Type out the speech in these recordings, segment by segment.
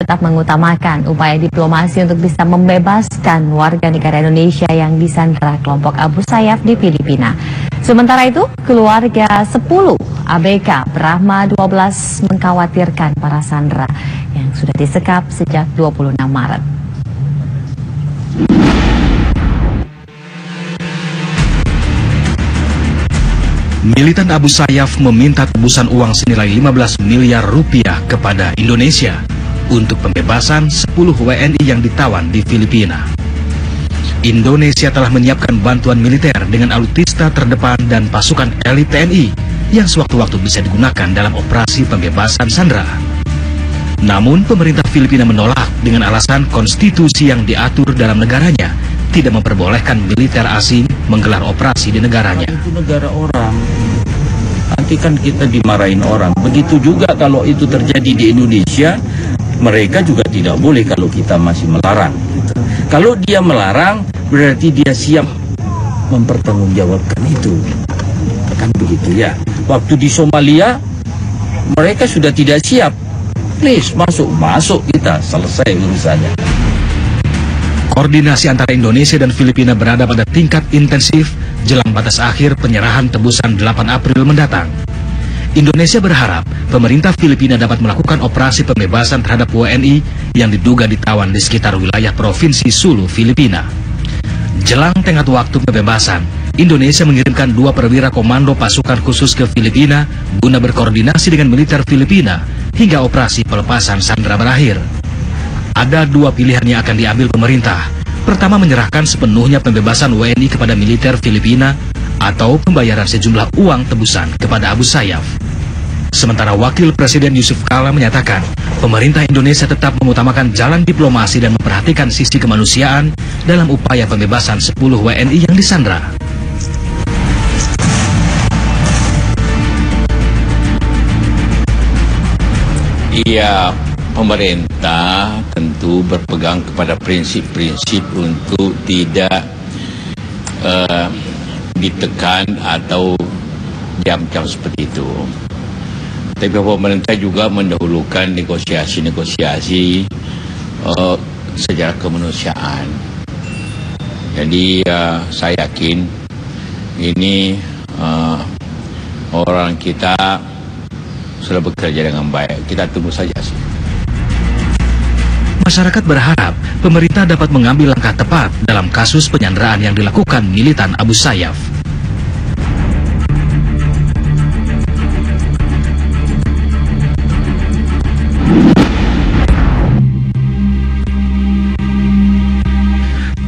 tetap mengutamakan upaya diplomasi untuk bisa membebaskan warga negara Indonesia yang disandra kelompok Abu Sayyaf di Filipina. Sementara itu, keluarga 10 ABK Brahma 12 mengkhawatirkan para sandera yang sudah disekap sejak 26 Maret. Militan Abu Sayyaf meminta tebusan uang senilai 15 miliar rupiah kepada Indonesia untuk pembebasan 10 WNI yang ditawan di Filipina. Indonesia telah menyiapkan bantuan militer dengan alutsista terdepan dan pasukan elit TNI yang sewaktu-waktu bisa digunakan dalam operasi pembebasan sandera. Namun pemerintah Filipina menolak dengan alasan konstitusi yang diatur dalam negaranya tidak memperbolehkan militer asing menggelar operasi di negaranya. Itu negara orang, nanti kan kita dimarahin orang. Begitu juga kalau itu terjadi di Indonesia, mereka juga tidak boleh kalau kita masih melarang. Kalau dia melarang, berarti dia siap mempertanggungjawabkan itu. Kan begitu ya. Waktu di Somalia, mereka sudah tidak siap. Please, masuk kita, selesai urusannya. Koordinasi antara Indonesia dan Filipina berada pada tingkat intensif jelang batas akhir penyerahan tebusan 8 April mendatang. Indonesia berharap pemerintah Filipina dapat melakukan operasi pembebasan terhadap WNI yang diduga ditawan di sekitar wilayah Provinsi Sulu, Filipina. Jelang tenggat waktu pembebasan, Indonesia mengirimkan 2 perwira komando pasukan khusus ke Filipina guna berkoordinasi dengan militer Filipina hingga operasi pelepasan sandera berakhir. Ada 2 pilihan yang akan diambil pemerintah. Pertama, menyerahkan sepenuhnya pembebasan WNI kepada militer Filipina atau pembayaran sejumlah uang tebusan kepada Abu Sayyaf. Sementara Wakil Presiden Yusuf Kala menyatakan, pemerintah Indonesia tetap mengutamakan jalan diplomasi dan memperhatikan sisi kemanusiaan dalam upaya pembebasan 10 WNI yang disandra. Iya, pemerintah tentu berpegang kepada prinsip-prinsip untuk tidak ditekan atau diam-diam seperti itu. Tapi pemerintah juga mendahulukan negosiasi-negosiasi secara kemanusiaan. Jadi saya yakin ini orang kita sudah bekerja dengan baik. Kita tunggu saja sih. Masyarakat berharap pemerintah dapat mengambil langkah tepat dalam kasus penyanderaan yang dilakukan militan Abu Sayyaf.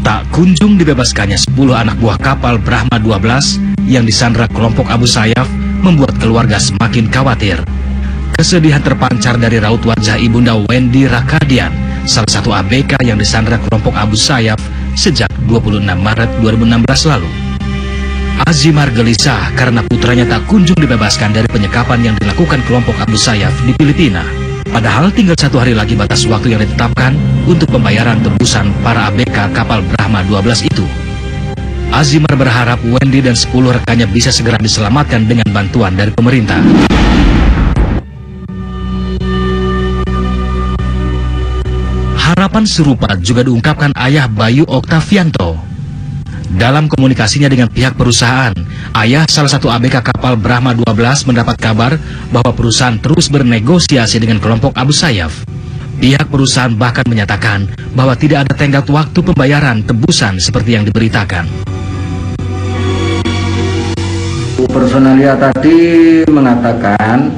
Tak kunjung dibebaskannya 10 anak buah kapal Brahma 12 yang disandra kelompok Abu Sayyaf membuat keluarga semakin khawatir. Kesedihan terpancar dari raut wajah Ibunda Wendy Rakadian, salah satu ABK yang disandra kelompok Abu Sayyaf sejak 26 Maret 2016 lalu. Azimar gelisah karena putranya tak kunjung dibebaskan dari penyekapan yang dilakukan kelompok Abu Sayyaf di Filipina. Padahal tinggal 1 hari lagi batas waktu yang ditetapkan untuk pembayaran tebusan para ABK kapal Brahma 12 itu. Azimar berharap Wendy dan 10 rekannya bisa segera diselamatkan dengan bantuan dari pemerintah. Harapan serupa juga diungkapkan ayah Bayu Oktavianto. Dalam komunikasinya dengan pihak perusahaan, ayah salah satu ABK kapal Brahma 12 mendapat kabar bahwa perusahaan terus bernegosiasi dengan kelompok Abu Sayyaf. Pihak perusahaan bahkan menyatakan bahwa tidak ada tenggat waktu pembayaran tebusan seperti yang diberitakan. Personalia tadi mengatakan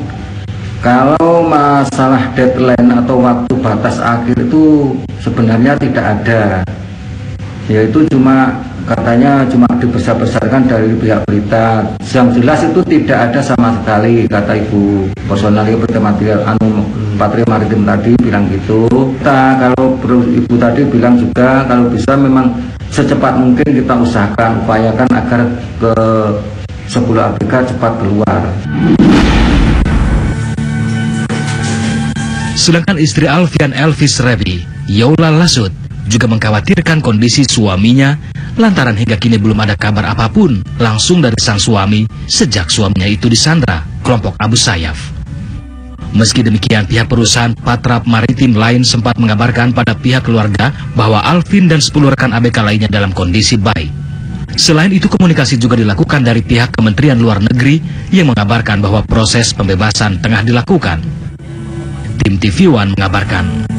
kalau masalah deadline atau waktu batas akhir itu sebenarnya tidak ada, yaitu cuma katanya cuma dibesar-besarkan dari pihak berita. Yang jelas itu tidak ada sama sekali, kata Ibu personalia Patria Maritim tadi bilang gitu. Kalau Ibu tadi bilang juga kalau bisa memang secepat mungkin kita usahakan, upayakan agar ke 10 ABK cepat keluar. Sedangkan istri Alfian Elvis Rebi, Yola Lasut, juga mengkhawatirkan kondisi suaminya lantaran hingga kini belum ada kabar apapun langsung dari sang suami sejak suaminya itu disandra kelompok Abu Sayyaf. Meski demikian, pihak perusahaan Patrap Maritim lain sempat mengabarkan pada pihak keluarga bahwa Alvin dan 10 rekan ABK lainnya dalam kondisi baik. Selain itu, komunikasi juga dilakukan dari pihak Kementerian Luar Negeri yang mengabarkan bahwa proses pembebasan tengah dilakukan. Tim TV One mengabarkan.